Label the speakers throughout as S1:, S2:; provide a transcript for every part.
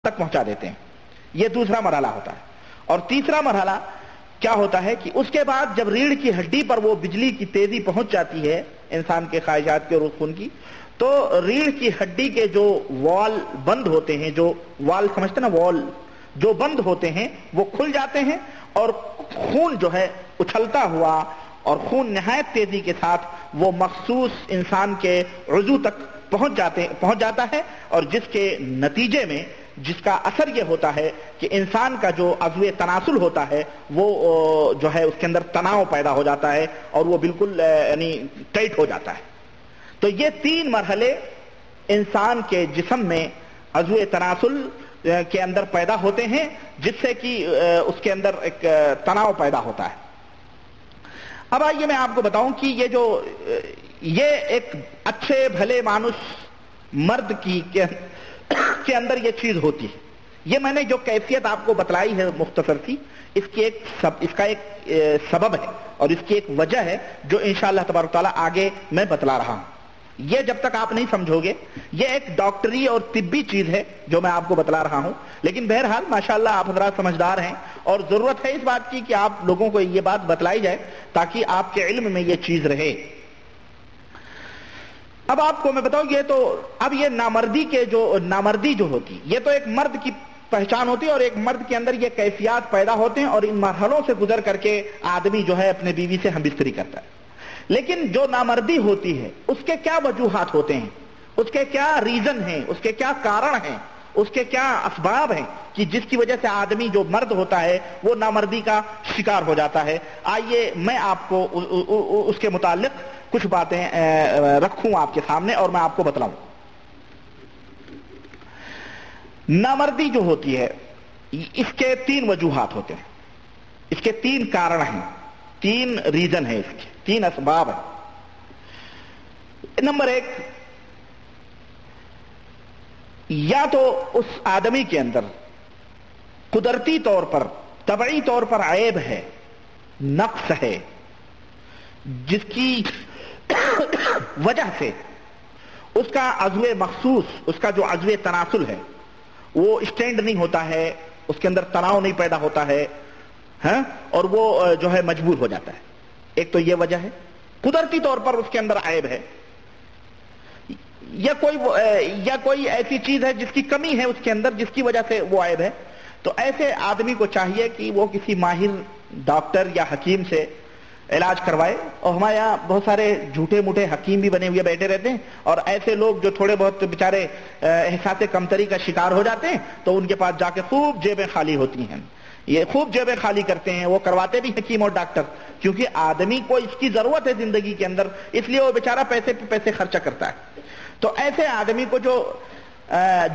S1: तक पहुंचा देते हैं। ये दूसरा मरहला होता है। और तीसरा मरहला क्या होता है कि उसके बाद जब रीढ़ की हड्डी पर वो बिजली की तेजी पहुंच जाती है इंसान के ख्वाहिशात के और खून की, तो रीढ़ की हड्डी के जो वॉल बंद होते हैं, जो वॉल समझते ना, वॉल जो बंद होते हैं वो खुल जाते हैं और खून जो है उछलता हुआ और खून निहायत तेजी के साथ वो मखसूस इंसान के उज़ू तक पहुंच जाता है, और जिसके नतीजे में जिसका असर ये होता है कि इंसान का जो अज़्वे तनासुल होता है वो जो है उसके अंदर तनाव पैदा हो जाता है और वो बिल्कुल यानी टाइट हो जाता है। तो ये तीन मरहले इंसान के जिस्म में अज़्वे तनासुल के अंदर पैदा होते हैं, जिससे कि उसके अंदर एक तनाव पैदा होता है। अब आइए मैं आपको बताऊं कि ये एक अच्छे भले मानुष मर्द की के अंदर ये चीज होती है। ये मैंने जो कैफियत आपको बतलाई है मुख्तसर सी, इसका एक सबब है और इसकी एक वजह है जो इंशाअल्लाह तबारक तआला आगे मैं बतला रहा हूं। ये जब तक आप नहीं समझोगे, ये एक डॉक्टरी और तिब्बी चीज है जो मैं आपको बतला रहा हूं, लेकिन बहरहाल माशाअल्लाह आप हजरात समझदार हैं और जरूरत है इस बात की कि आप लोगों को ये बात बतलाई जाए ताकि आपके इल्म में ये चीज रहे। अब आपको मैं बताऊं, अब ये नामर्दी जो होती, ये तो एक मर्द की पहचान होती है और एक मर्द के अंदर ये कैफियत पैदा होते हैं और इन मरहलों से गुजर करके आदमी जो है अपने बीवी से हमबिस्तरी करता है। लेकिन जो नामर्दी होती है उसके क्या वजूहात होते हैं, उसके क्या रीजन हैं, उसके क्या कारण हैं, उसके क्या असबाब हैं कि जिसकी वजह से आदमी जो मर्द होता है वो नामर्दी का शिकार हो जाता है। आइए मैं आपको उसके मुताल्लिक कुछ बातें रखूं आपके सामने और मैं आपको बतलाऊं। नामर्दी जो होती है इसके तीन वजूहात होते हैं, इसके तीन कारण हैं, तीन रीजन है, इसके तीन असबाब है। नंबर एक, या तो उस आदमी के अंदर कुदरती तौर पर, तबई तौर पर ऐब है, नक्स है, जिसकी वजह से उसका अज़्वे मखसूस, उसका जो अज़्वे तनासुल है वो स्टैंड नहीं होता है, उसके अंदर तनाव नहीं पैदा होता है, और वो जो है मजबूर हो जाता है। एक तो ये वजह है, कुदरती तौर पर उसके अंदर ऐब है, या कोई ऐसी चीज है जिसकी कमी है उसके अंदर जिसकी वजह से वो ऐब है। तो ऐसे आदमी को चाहिए कि वो किसी माहिर डॉक्टर या हकीम से इलाज करवाए। और हमारे यहाँ बहुत सारे झूठे मूठे हकीम भी बने हुए बैठे रहते हैं, और ऐसे लोग जो थोड़े बहुत बेचारे एहसास कमतरी का शिकार हो जाते हैं तो उनके पास जाके खूब जेबें खाली होती हैं, ये खूब जेबें खाली करते हैं। वो करवाते भी हकीम और डॉक्टर, क्योंकि आदमी को इसकी जरूरत है जिंदगी के अंदर, इसलिए वो बेचारा पैसे पे पैसे खर्चा करता है। तो ऐसे आदमी को जो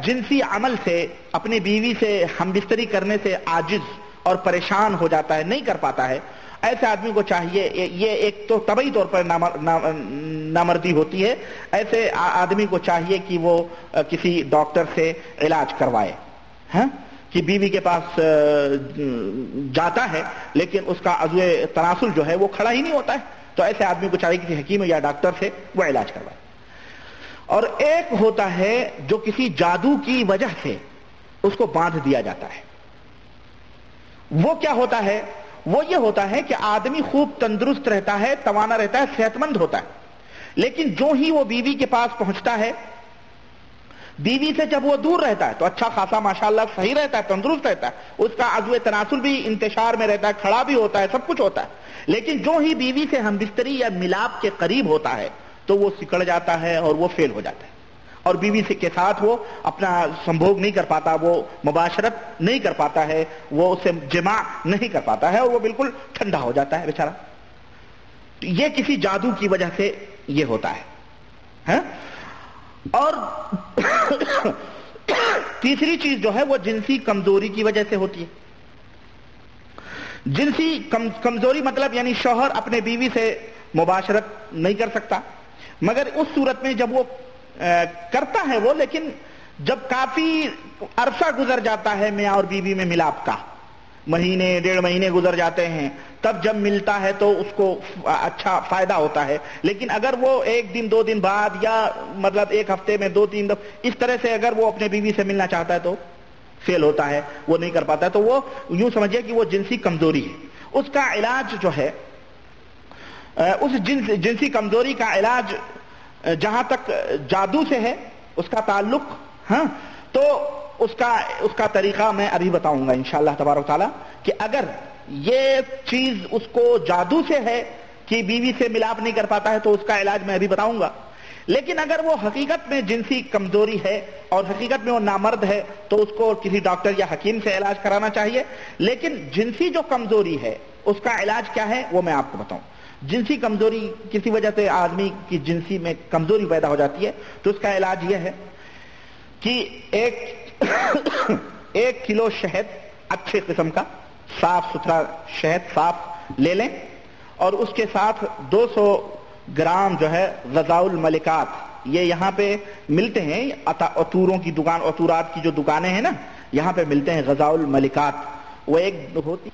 S1: जिनसी अमल से, अपनी बीवी से हमबिस्तरी करने से आजिज और परेशान हो जाता है, नहीं कर पाता है, ऐसे आदमी को चाहिए, ये एक तो तबई तौर पर नामर्दी होती है, ऐसे आदमी को चाहिए कि वो किसी डॉक्टर से इलाज करवाए, कि बीवी के पास जाता है लेकिन उसका अज़्वे तनासुल जो है वो खड़ा ही नहीं होता है। तो ऐसे आदमी को चाहिए किसी हकीम या डॉक्टर से वो इलाज करवाए। और एक होता है जो किसी जादू की वजह से उसको बांध दिया जाता है। वो क्या होता है? वो ये होता है कि आदमी खूब तंदुरुस्त रहता है, तवाना रहता है, सेहतमंद होता है, लेकिन जो ही वो बीवी के पास पहुंचता है, बीवी से जब वो दूर रहता है तो अच्छा खासा माशाअल्लाह सही रहता है, तंदुरुस्त रहता है, उसका अज़्वे तनासुल भी इंतशार में रहता है, खड़ा भी होता है, सब कुछ होता है। लेकिन जो ही बीवी से हमबिस्तरी या मिलाप के करीब होता है तो वो सिकड़ जाता है और वो फेल हो जाता है, और बीवी से के साथ वो अपना संभोग नहीं कर पाता, वो मुबाशरत नहीं कर पाता है, वो उससे जिमा नहीं कर पाता है, और वो बिल्कुल ठंडा हो जाता है बेचारा। तो ये किसी जादू की वजह से ये होता है? और तीसरी चीज जो है वो जिनसी कमजोरी की वजह से होती है। जिनसी कमजोरी मतलब यानी शौहर अपने बीवी से मुबाशरत नहीं कर सकता, मगर उस सूरत में जब वो करता है वो, लेकिन जब काफी अरसा गुजर जाता है मियां और बीवी में मिलाप का, महीने डेढ़ महीने गुजर जाते हैं, तब जब मिलता है तो उसको अच्छा फायदा होता है। लेकिन अगर वो एक दिन दो दिन बाद या मतलब एक हफ्ते में दो तीन दफा इस तरह से अगर वो अपने बीवी से मिलना चाहता है فیل ہوتا ہے، وہ نہیں کر پاتا ہے، تو وہ یوں سمجھیے کہ وہ جنسی کمزوری ہے. اس کا علاج جو ہے، اس جنسی کمزوری کا علاج جہاں تک جادو سے ہے اس کا تعلق، ہاں، تو اس کا طریقہ میں ابھی بتاؤں گا انشاءاللہ تبارک تعالیٰ، کہ اگر یہ چیز اس کو جادو سے ہے کہ بیوی سے ملاپ نہیں کر پاتا ہے تو اس کا علاج میں ابھی بتاؤں گا. لیکن اگر وہ حقیقت میں جنسی کمزوری ہے اور حقیقت میں وہ نامرد ہے تو اس کو کسی ڈاکٹر یا حکیم سے علاج کرانا چاہیے. لیکن جنسی جو کمزوری ہے اس کا علاج کیا ہے وہ میں آپ کو بتاؤں. جنسی کمزوری کسی وجہ سے آدمی کی جنسی میں کمزوری پیدا ہو جاتی ہے تو اس کا علاج یہ ہے کہ ایک کلو شہد، اچھے قسم کا صاف ستھرا شہد صاف لے لیں، اور اس کے ساتھ 200 گرام جو ہے غذاء الملکات، یہ یہاں پہ ملتے ہیں عطوروں کی دکان، عطورات کی جو دکانیں ہیں نا، یہاں پہ ملتے ہیں غذاء الملکات، وہ ایک ہوتی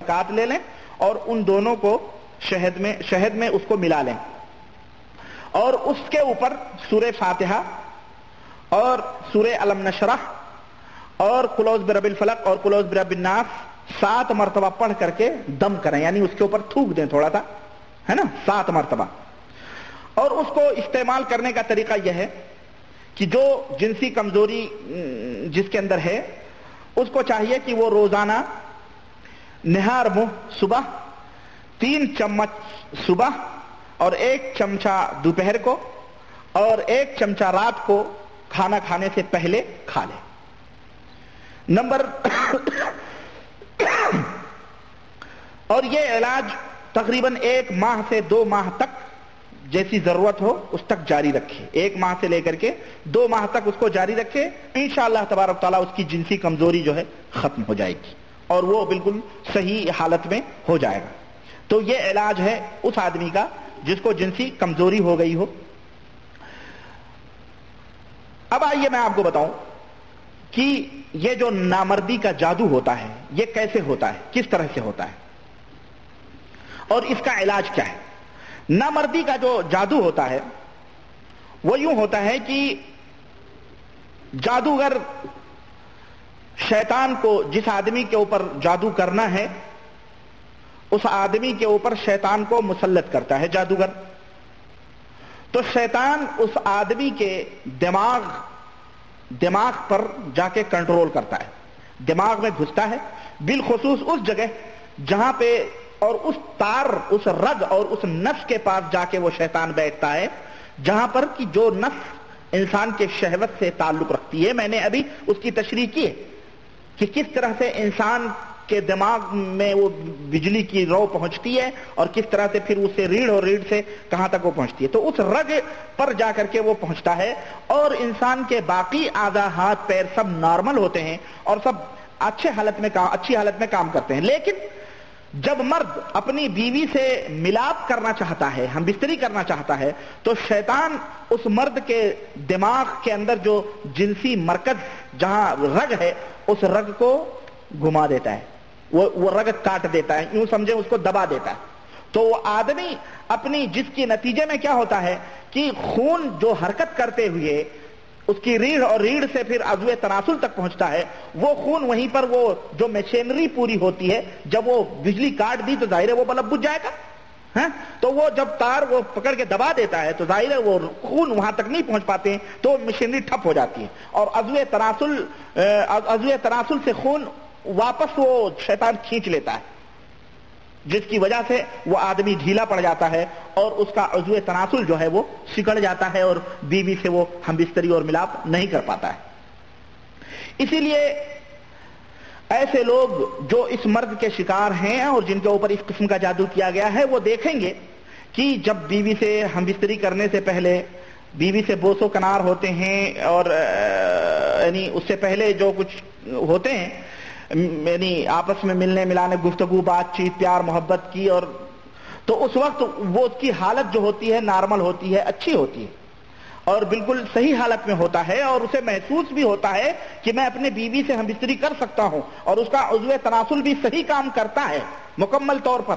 S1: ملکات لے لیں اور ان دونوں کو شہد میں اس کو ملا لیں، اور اس کے اوپر سورہ فاتحہ اور سورہ علم نشرح اور قل اعوذ برب الفلق اور قل اعوذ برب الناس 7 مرتبہ پڑھ کر کے دم کریں، یعنی اس کے اوپر تھوک دیں تھوڑا سا، ہے نا، 7 مرتبہ. اور اس کو استعمال کرنے کا طریقہ یہ ہے کہ جو جنسی کمزوری جس کے اندر ہے اس کو چاہیے کہ وہ روزانہ نہار منہ صبح 3 چمچ صبح اور 1 چمچہ دوپہر کو اور 1 چمچہ رات کو کھانا کھانے سے پہلے کھا لے. اور یہ علاج تقریباً 1 ماہ سے 2 ماہ تک جیسی ضرورت ہو اس تک جاری رکھے. 1 ماہ سے لے کر کے 2 ماہ تک اس کو جاری رکھے، انشاءاللہ تبارک تعالیٰ اس کی جنسی کمزوری جو ہے ختم ہو جائے گی اور وہ بالکل صحیح حالت میں ہو جائے گا. تو یہ علاج ہے اس آدمی کا جس کو جنسی کمزوری ہو گئی ہو. اب آئیے میں آپ کو بتاؤں کہ یہ جو نامردی کا جادو ہوتا ہے یہ کیسے ہوتا ہے، کس طرح سے ہوتا ہے اور اس کا علاج کیا ہے. نامردی کا جو جادو ہوتا ہے وہ یوں ہوتا ہے کہ جادوگر شیطان کو جس آدمی کے اوپر جادو کرنا ہے اس آدمی کے اوپر شیطان کو مسلط کرتا ہے جادوگر. تو شیطان اس آدمی کے دماغ پر جا کے کنٹرول کرتا ہے، دماغ میں گھستا ہے، بالخصوص اس جگہ جہاں پہ اور اس تار، اس رگ اور اس نس کے پاس جا کے وہ شیطان بیٹھتا ہے جہاں پر کہ جو نس انسان کے شہوت سے تعلق رکھتی ہے. میں نے ابھی اس کی تشریح کی ہے کہ کس طرح سے انسان کے دماغ میں وہ بجلی کی رو پہنچتی ہے اور کس طرح سے پھر اسے ریڑھ اور ریڑھ سے کہاں تک وہ پہنچتی ہے. تو اس رگ پر جا کر کے وہ پہنچتا ہے اور انسان کے باقی اعضاء، ہاتھ پیر سب نارمل ہوتے ہیں اور سب اچھی حالت میں کام کرتے ہیں. لیکن جب مرد اپنی بیوی سے ملاپ کرنا چاہتا ہے، ہم بستری کرنا چاہتا ہے، تو شیطان اس مرد کے دماغ کے اندر جو جنسی مرکز جہاں رگ ہے اس رگ کو گھما دیتا ہے، وہ رگ کاٹ دیتا ہے، یوں سمجھے اس کو دبا دیتا ہے. تو وہ آدمی اپنی جس کے نتیجے میں کیا ہوتا ہے کہ خون جو حرکت کرتے ہوئے اس کی ریڑھ اور ریڑھ سے پھر عضو تناسل تک پہنچتا ہے، وہ خون وہیں پر وہ جو مشینری پوری ہوتی ہے، جب وہ بجلی کاٹ دی تو ظاہر ہے وہ بلب بجھ جائے گا، تو وہ جب تار وہ پکڑ کے دبا دیتا ہے تو ظاہر ہے وہ خون وہاں تک نہیں پہنچ پاتے ہیں تو مشینری ٹھپ ہو جاتی ہے اور عضو تناسل سے خون واپس وہ شیطان کھینچ لیتا ہے، جس کی وجہ سے وہ آدمی ڈھیلا پڑ جاتا ہے اور اس کا عضو تناسل جو ہے وہ سکڑ جاتا ہے اور بیوی سے وہ ہم بستری اور ملاپ نہیں کر پاتا ہے. اسی لیے ایسے لوگ جو اس مرض کے شکار ہیں اور جن کے اوپر اس قسم کا جادو کیا گیا ہے وہ دیکھیں گے کہ جب بیوی سے ہم بستری کرنے سے پہلے بیوی سے بوس و کنار ہوتے ہیں اور یعنی اس سے پہلے جو کچھ ہوتے ہیں یعنی آپس میں ملنے ملانے، گفتگو، بات چیت، پیار محبت کی، اور تو اس وقت وہ اس کی حالت جو ہوتی ہے نارمل ہوتی ہے، اچھی ہوتی ہے اور بالکل صحیح حالت میں ہوتا ہے اور اسے محسوس بھی ہوتا ہے کہ میں اپنے بیوی سے ہم بستری کر سکتا ہوں اور اس کا عضو تناسل بھی صحیح کام کرتا ہے مکمل طور پر.